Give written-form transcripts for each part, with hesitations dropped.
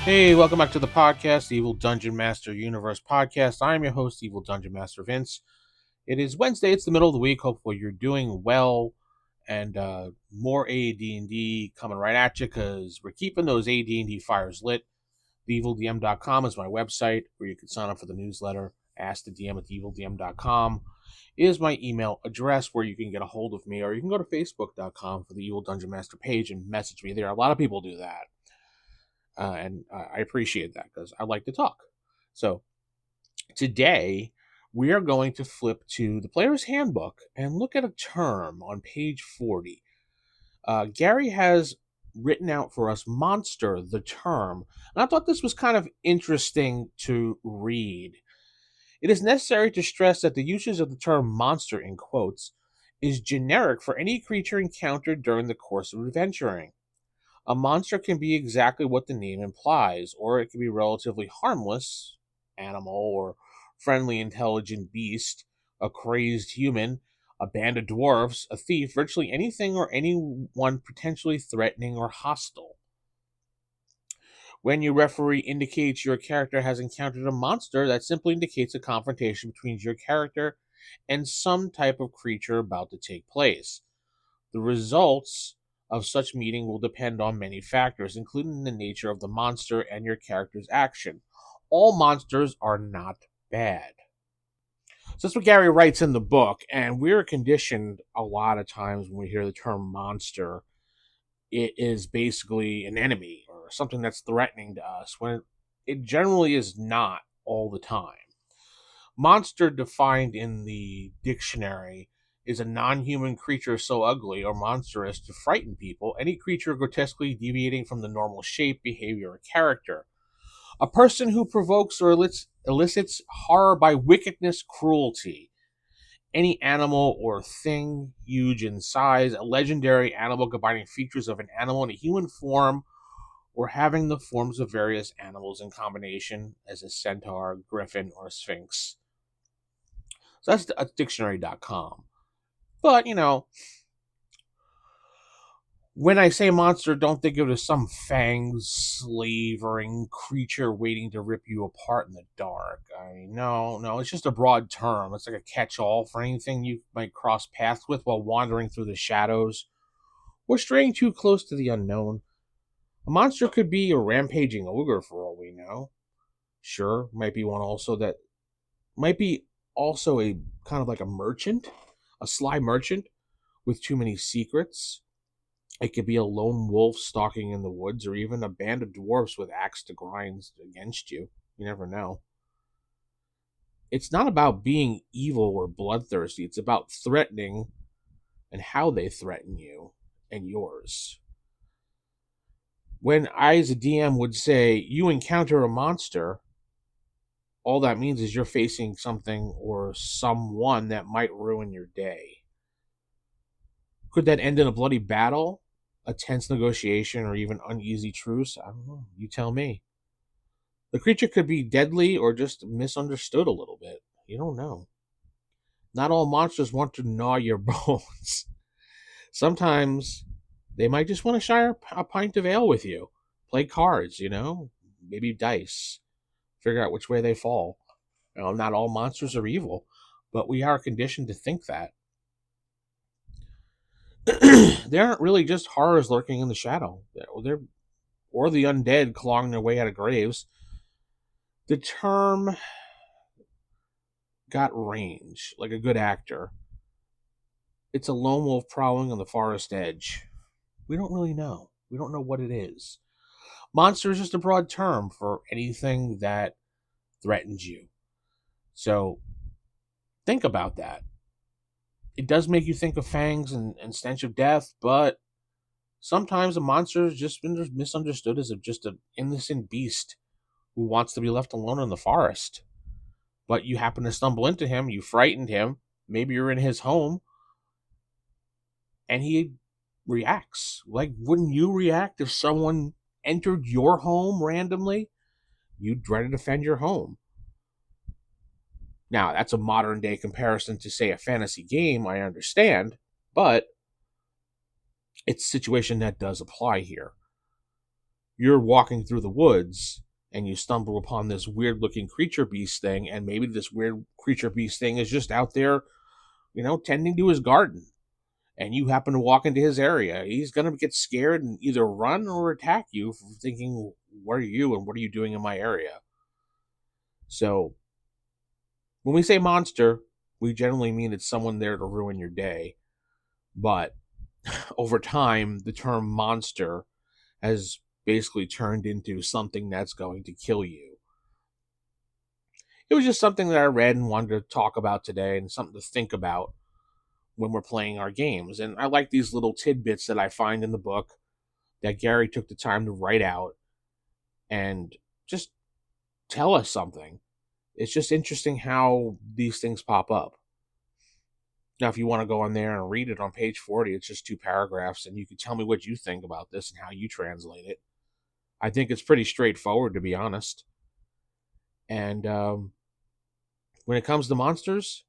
Hey, welcome back to the podcast, the Evil Dungeon Master Universe podcast. I'm your host, Evil Dungeon Master Vince. It is Wednesday. It's the middle of the week. Hopefully you're doing well, and more AD&D coming right at you because we're keeping those AD&D fires lit. TheEvilDM.com is my website where you can sign up for the newsletter. Ask the DM at TheEvilDM.com is my email address where you can get a hold of me, or you can go to Facebook.com for the Evil Dungeon Master page and message me there. A lot of people do that. And I appreciate that because I like to talk. So today we are going to flip to the player's handbook and look at a term on page 40. Gary has written out for us monster, the term. And I thought this was kind of interesting to read. It is necessary to stress that the usage of the term monster in quotes is generic for any creature encountered during the course of adventuring. A monster can be exactly what the name implies, or it can be relatively harmless animal or friendly, intelligent beast, a crazed human, a band of dwarfs, a thief, virtually anything or anyone potentially threatening or hostile. When your referee indicates your character has encountered a monster, that simply indicates a confrontation between your character and some type of creature about to take place. The results of such meeting will depend on many factors, including the nature of the monster and your character's action. All monsters are not bad. So that's what Gary writes in the book, and we're conditioned a lot of times when we hear the term monster, it is basically an enemy or something that's threatening to us, when it generally is not all the time. Monster, defined in the dictionary, is a non-human creature so ugly or monstrous to frighten people, any creature grotesquely deviating from the normal shape, behavior, or character. A person who provokes or elicits horror by wickedness, cruelty. Any animal or thing huge in size, a legendary animal combining features of an animal in a human form, or having the forms of various animals in combination, as a centaur, griffin, or sphinx. So that's dictionary.com. But, when I say monster, don't think of it as some fanged, slavering creature waiting to rip you apart in the dark. I mean, no, it's just a broad term. It's like a catch-all for anything you might cross paths with while wandering through the shadows or straying too close to the unknown. A monster could be a rampaging ogre for all we know. Sure, might be one also that might be also a kind of like a merchant, a sly merchant with too many secrets. It could be a lone wolf stalking in the woods, or even a band of dwarfs with axe to grind against you. You never know. It's not about being evil or bloodthirsty. It's about threatening and how they threaten you and yours. When I, as a DM, would say, you encounter a monster, all that means is you're facing something or someone that might ruin your day. Could that end in a bloody battle, a tense negotiation, or even uneasy truce? I don't know. You tell me. The creature could be deadly or just misunderstood a little bit. You don't know. Not all monsters want to gnaw your bones. Sometimes they might just want to share a pint of ale with you, play cards, maybe dice, figure out which way they fall. Not all monsters are evil, but we are conditioned to think that. They aren't really just horrors lurking in the shadow. They're or the undead clawing their way out of graves. The term got range, like a good actor. It's a lone wolf prowling on the forest edge. We don't really know. We don't know what it is. Monster is just a broad term for anything that threatens you. So think about that. It does make you think of fangs and stench of death, but sometimes a monster is just been misunderstood as just an innocent beast who wants to be left alone in the forest. But you happen to stumble into him, you frightened him, maybe you're in his home, and he reacts. Like, wouldn't you react if someone entered your home randomly? You'd try to defend your home. Now, that's a modern day comparison to, say, a fantasy game, I understand, but it's a situation that does apply here. you're walking through the woods and you stumble upon this weird looking creature beast thing, and maybe this weird creature beast thing is just out there, tending to his garden, and you happen to walk into his area. He's going to get scared and either run or attack you for thinking, what are you and what are you doing in my area? So when we say monster, we generally mean it's someone there to ruin your day. But over time, the term monster has basically turned into something that's going to kill you. It was just something that I read and wanted to talk about today, and something to think about when we're playing our games. And I like these little tidbits that I find in the book that Gary took the time to write out and just tell us something. It's just interesting how these things pop up. Now, if you want to go on there and read it on page 40, it's just 2 paragraphs, and you can tell me what you think about this and how you translate it. I think it's pretty straightforward, to be honest. And when it comes to monsters,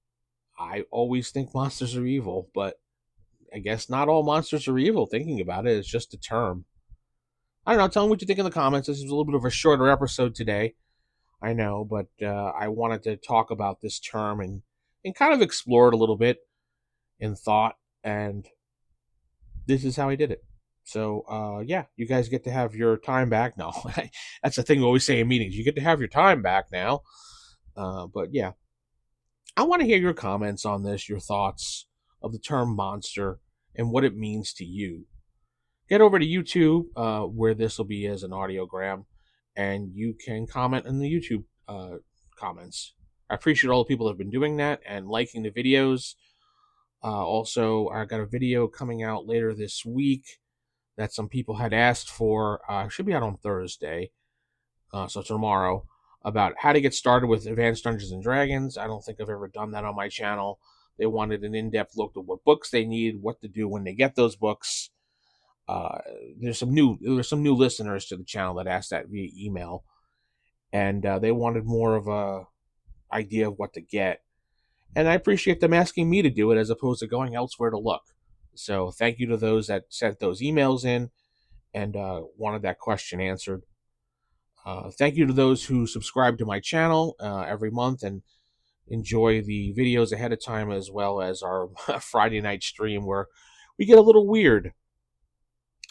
I always think monsters are evil, but I guess not all monsters are evil. Thinking about it, it's just a term. I don't know. Tell me what you think in the comments. This is a little bit of a shorter episode today, I know, but I wanted to talk about this term and kind of explore it a little bit in thought, and this is how I did it. So, yeah, you guys get to have your time back. No, that's the thing we always say in meetings. You get to have your time back now. But yeah, I want to hear your comments on this, your thoughts of the term monster and what it means to you. Get over to YouTube, where this will be as an audiogram, and you can comment in the YouTube comments. I appreciate all the people that have been doing that and liking the videos. Also, I got a video coming out later this week that some people had asked for. Should be out on Thursday, so tomorrow, about how to get started with Advanced Dungeons and Dragons. I don't think I've ever done that on my channel. They wanted an in-depth look at what books they need, what to do when they get those books. There's some new listeners to the channel that asked that via email, and they wanted more of a idea of what to get. And I appreciate them asking me to do it as opposed to going elsewhere to look. So thank you to those that sent those emails in and wanted that question answered. Thank you to those who subscribe to my channel every month and enjoy the videos ahead of time, as well as our Friday night stream where we get a little weird,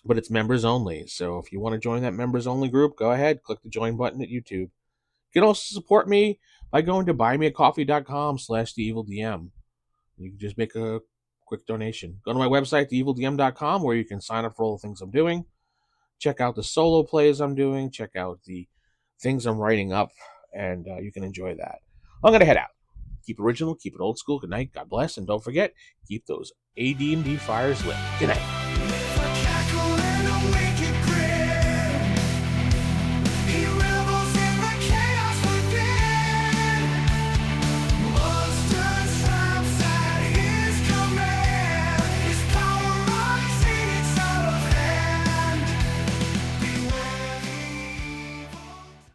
but it's members only. So if you want to join that members only group, go ahead, click the join button at YouTube. You can also support me by going to buymeacoffee.com/theevildm. You can just make a quick donation. Go to my website, theevildm.com, where you can sign up for all the things I'm doing. Check out the solo plays I'm doing. Check out the things I'm writing up, and you can enjoy that. I'm going to head out. Keep it original, keep it old school. Good night, God bless, and don't forget, keep those AD&D fires lit. Good night.